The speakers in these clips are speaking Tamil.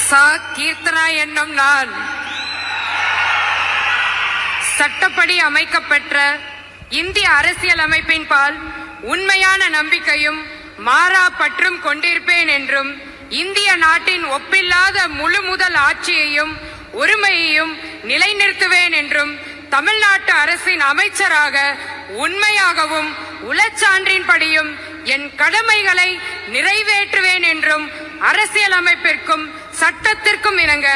சா கீர்த்தனா என்னும் நான் சட்டப்படி அமைக்கப்பெற்ற இந்திய அரசியலமைப்பின் பால் உண்மையான நம்பிக்கையும் மாறா பற்றும் கொண்டிருப்பேன் என்றும் இந்திய நாட்டின் ஒப்பில்லாத முழு முதல் ஆட்சியையும் உரிமையையும் நிலைநிறுத்துவேன் என்றும் தமிழ்நாட்டு அரசின் அமைச்சராக உண்மையாகவும் உளச்சான்றின்படியும் என் கடமைகளை நிறைவேற்றுவேன் என்றும் அரசியலமைப்பிற்கும் சட்டத்திற்கும் இணங்க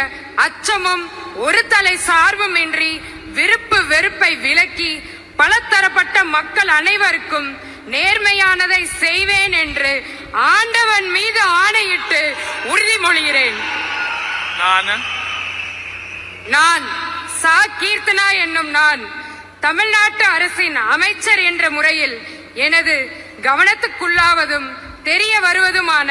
அச்சமும் ஒரு தலை சார்பும் இன்றி விருப்பு வெறுப்பை விலக்கி பலதரப்பட்ட மக்கள் அனைவருக்கும் நேர்மையானதை செய்வேன் என்று ஆண்டவன் மீது ஆணையிட்டு உறுதிமொழிகிறேன். நான் சா கீர்த்தனா என்னும் நான் தமிழ்நாட்டு அரசின் அமைச்சர் என்ற முறையில் எனது கவனத்துக்குள்ளாவதும் தெரிய வருவதுமான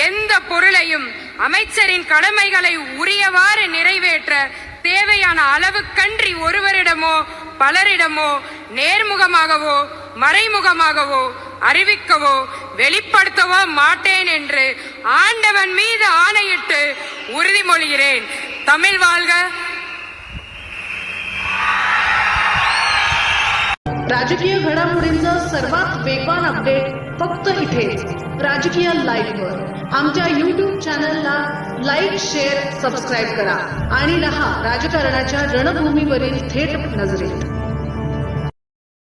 எந்த பொருளையும் அமைச்சரின் கடமைகளை உரியவாறு நிறைவேற்ற தேவையான அளவுக்கன்றி ஒருவரிடமோ பலரிடமோ நேர்முகமாகவோ மறைமுகமாகவோ அறிவிக்கவோ வெளிப்படுத்தவோ மாட்டேன் என்று ஆண்டவன் மீது ஆணையிட்டு உறுதிமொழிகிறேன். தமிழ் வாழ்க. राजकीय घडामोडींचा सर्वात वेगवान अपडेट फक्त इथेच राजकीय लाईव्हवर. आमच्या YouTube चॅनलला लाईक, शेअर, सबस्क्राईब करा आणि रहा राजकारणाच्या रणभूमीवरील थेट नजरेत.